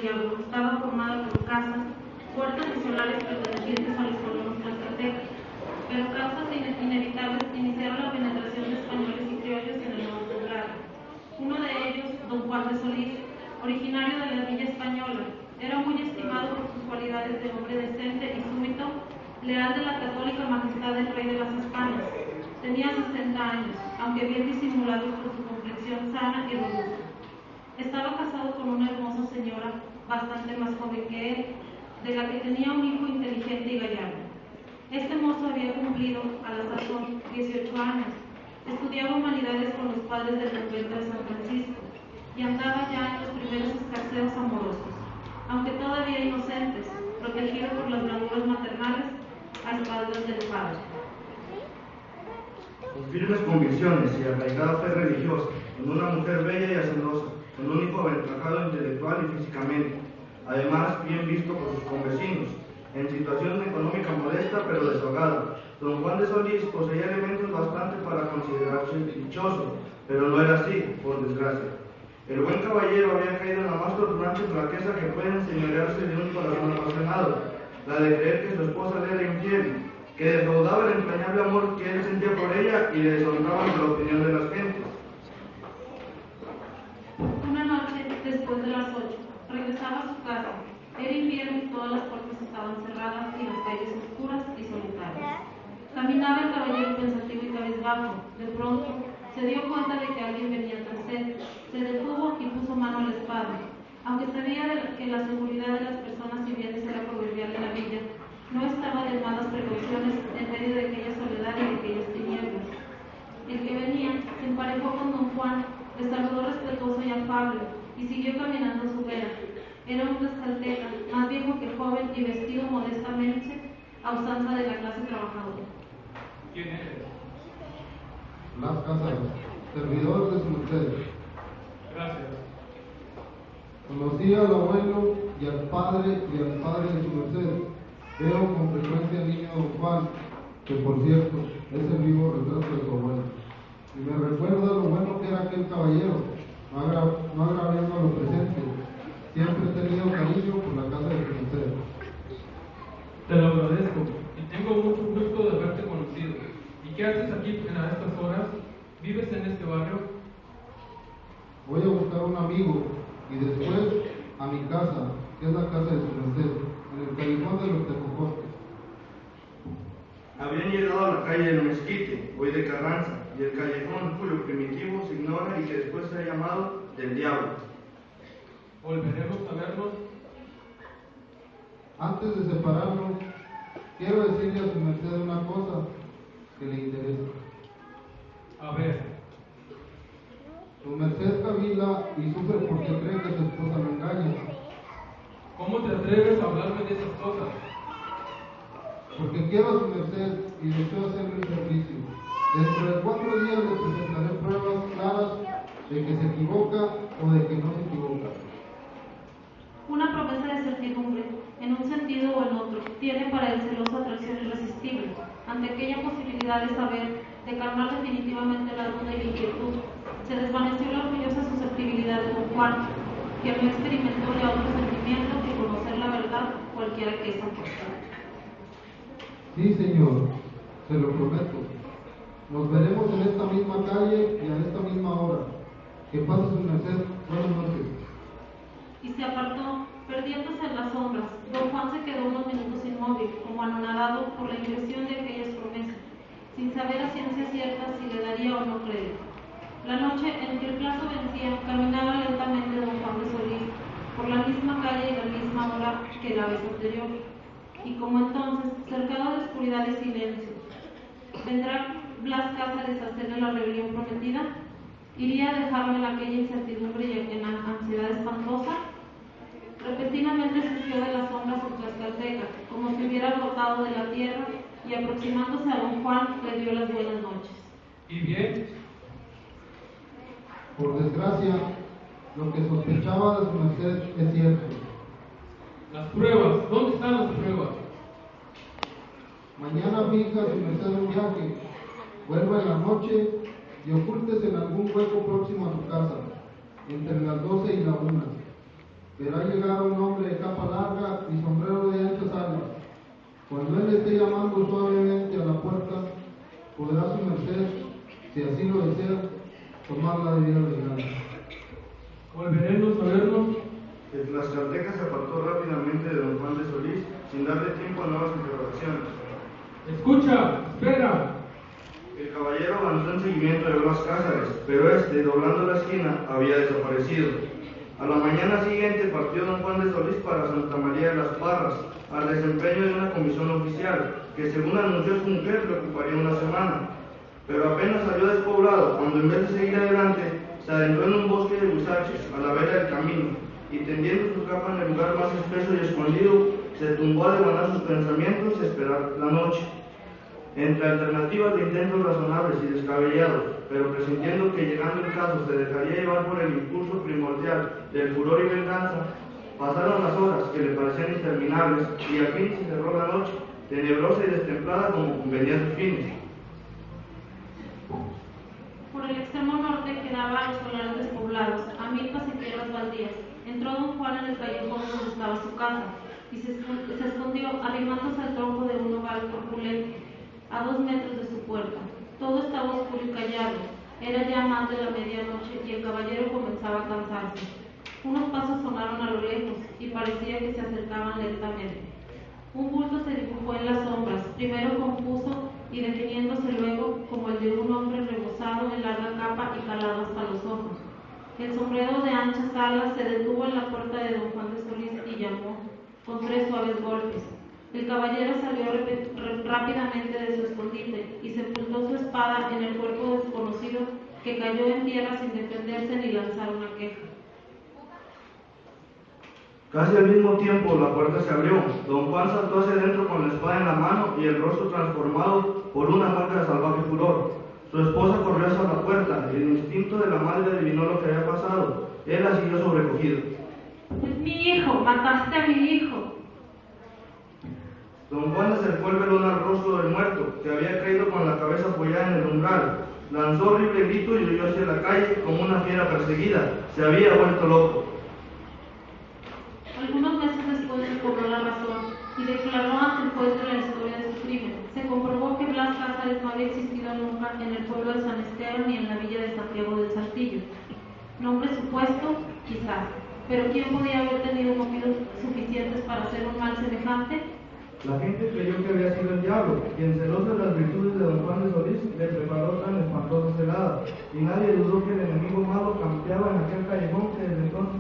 diablo estaba formada por casas, puertas y solares pertenecientes a los colonos tlaxcaltecas, pero causas inevitables iniciaron la penetración de españoles y criollos en el nuevo poblado. Uno de ellos, don Juan de Solís, originario de la villa española, era muy estimado por sus cualidades de hombre decente y súbito, leal de la católica majestad del rey de las Españas. Tenía 60 años, aunque bien disimulados por su complexión sana y robusta. Estaba casado con una hermosa señora, bastante más joven que él, de la que tenía un hijo inteligente y gallardo. Este mozo había cumplido, a la sazón, 18 años. Estudiaba humanidades con los padres del convento de San Francisco y andaba ya en los primeros escarceos amorosos, aunque todavía inocentes, protegido por las blanduras maternales a espaldas del padre. Con firmes convicciones y arraigada fe religiosa, con una mujer bella y hacendosa, con un hijo aventajado intelectual y físicamente, además bien visto por sus convecinos, en situación económica modesta pero desahogada, don Juan de Solís poseía elementos bastante para considerarse dichoso, pero no era así, por desgracia. El buen caballero había caído en la más torturante flaqueza que puede enseñorearse de un corazón apasionado, la de creer que su esposa le era infiel, que defraudaba el entrañable amor que él sentía por ella y le deshonraba ante la opinión de las gentes. Una noche, después de las 8, regresaba a su casa. Era invierno y todas las puertas estaban cerradas y las calles oscuras y solitarias. Caminaba el caballero pensativo y cabizbajo. De pronto, se dio cuenta de que alguien venía tras él. Se detuvo y puso mano a la espada. Aunque sabía que la seguridad de las personas y bienes era proverbial en la villa, no estaba de malas precauciones en medio de aquella soledad y de aquellas tinieblas. El que venía se emparejó con don Juan, le saludó respetuoso y afable, y siguió caminando a su vera. Era un tlaxcalteca, más viejo que joven y vestido modestamente, a usanza de la clase trabajadora. ¿Quién eres? Las Casadas, servidor de su merced. Gracias. Conocí al abuelo y al padre de su merced. Veo con frecuencia al niño don Juan, que por cierto es el vivo retrato de su abuelo. Y me recuerda lo bueno que era aquel caballero, no agraviando a los presentes. Siempre he tenido cariño por la casa de su merced. Te lo agradezco y tengo mucho gusto de haberte conocido. ¿Y qué haces aquí a estas horas? ¿Vives en este barrio? Voy a buscar un amigo y después a mi casa, que es la casa de su merced, en el callejón de los Tecocotes. Habían llegado a la calle del Mezquite, hoy de Carranza, y el callejón cuyo primitivo se ignora y que después se ha llamado del Diablo. ¿Volveremos a vernos? Antes de separarnos, quiero decirle a su merced una cosa que le interesa. A ver. Su merced cavila y sufre porque cree que su esposa lo engaña. ¿Cómo te atreves a hablarme de esas cosas? Porque quiero a su merced y deseo hacerle un servicio. Dentro de 4 días le presentaré pruebas claras de que se equivoca o de que no se equivoca. Una promesa de certidumbre, en un sentido o en otro, tiene para el celoso atracción irresistible, ante aquella posibilidad de saber, de calmar definitivamente la duda y la inquietud. Se desvaneció la orgullosa susceptibilidad de don Juan, que no experimentó ya otro sentimiento que conocer la verdad, cualquiera que esa fuera. Sí, señor, se lo prometo. Nos veremos en esta misma calle y a esta misma hora. Que pase su merced. Buenas noches. Y se apartó, perdiéndose en las sombras. Don Juan se quedó unos minutos inmóvil, como anonadado por la impresión de aquellas promesas, sin saber a ciencia cierta si le daría o no crédito. La noche en que el plazo vencía, caminaba lentamente don Juan de Solís, por la misma calle y la misma hora que la vez anterior, y como entonces, cercado de oscuridad y silencio. ¿Vendrá Blas Cázares a hacerle la rebelión prometida? ¿Iría a dejarlo en aquella incertidumbre y en la ansiedad espantosa? Repentinamente surgió de las sombras su tlaxcalteca, como si hubiera brotado de la tierra, y aproximándose a don Juan, le dio las buenas noches. ¿Y bien? Por desgracia, lo que sospechaba de su merced es cierto. Las pruebas, ¿dónde están las pruebas? Mañana fija su merced un viaje, vuelva en la noche y ocúltese en algún hueco próximo a su casa, entre las 12 y la 1. verá llegar a un hombre de capa larga y sombrero de anchas alas. Cuando él esté llamando suavemente a la puerta, podrá su merced, si así lo desea, tomar la debida venganza. Volveremos a vernos. El tlaxcalteca se apartó rápidamente de don Juan de Solís sin darle tiempo a nuevas interrogaciones. Escucha, espera. El caballero avanzó en seguimiento de Blas Cázares, pero este, doblando la esquina, había desaparecido. A la mañana siguiente partió don Juan de Solís para Santa María de las Parras, al desempeño de una comisión oficial, que según anunció su mujer le ocuparía una semana. Pero apenas salió despoblado, cuando en vez de seguir adelante, se adentró en un bosque de huizaches, a la vera del camino, y tendiendo su capa en el lugar más espeso y escondido, se tumbó a devanar sus pensamientos y esperar la noche. Entre alternativas de intentos razonables y descabellados, pero presintiendo que llegando el caso se dejaría llevar por el impulso primordial del furor y venganza, pasaron las horas que le parecían interminables y al fin se cerró la noche, tenebrosa y destemplada como convenía a sus fines. Por el extremo norte quedaban los solares despoblados, a milpas y tierras baldías. Entró don Juan en el callejón donde estaba su casa y se escondió arrimándose al tronco de un hogar corpulento, a 2 metros de su puerta. Todo estaba oscuro y callado. Era ya más de la medianoche y el caballero comenzaba a cansarse. Unos pasos sonaron a lo lejos y parecía que se acercaban lentamente. Un bulto se dibujó en las sombras, primero confuso y definiéndose luego como el de un hombre rebozado en larga capa y calado hasta los ojos. El sombrero de anchas alas se detuvo en la puerta de don Juan de Solís y llamó con 3 suaves golpes. El caballero salió rápidamente de su escondite y sepultó su espada en el cuerpo desconocido, que cayó en tierra sin defenderse ni lanzar una queja. Casi al mismo tiempo la puerta se abrió. Don Juan saltó hacia adentro con la espada en la mano y el rostro transformado por una mueca de salvaje furor. Su esposa corrió hacia la puerta y el instinto de la madre adivinó lo que había pasado. Él la siguió sobrecogido. Es mi hijo, mataste a mi hijo. Don Juan acercó el velón al rostro del muerto, que había caído con la cabeza apoyada en el umbral. Lanzó horrible grito y huyó hacia la calle como una fiera perseguida. Se había vuelto loco. Algunos meses después recobró la razón y declaró ante el juez de la historia de su crimen. Se comprobó que Blas Cázares no había existido nunca en el pueblo de San Esteban ni en la villa de Santiago del Saltillo. Nombre supuesto, quizás, pero ¿quién podía haber tenido motivos suficientes para hacer un mal semejante? La gente creyó que había sido el diablo, quien celoso de las virtudes de don Juan de Solís le preparó tan espantosa celada, y nadie dudó que el enemigo malo campeaba en aquel callejón que desde entonces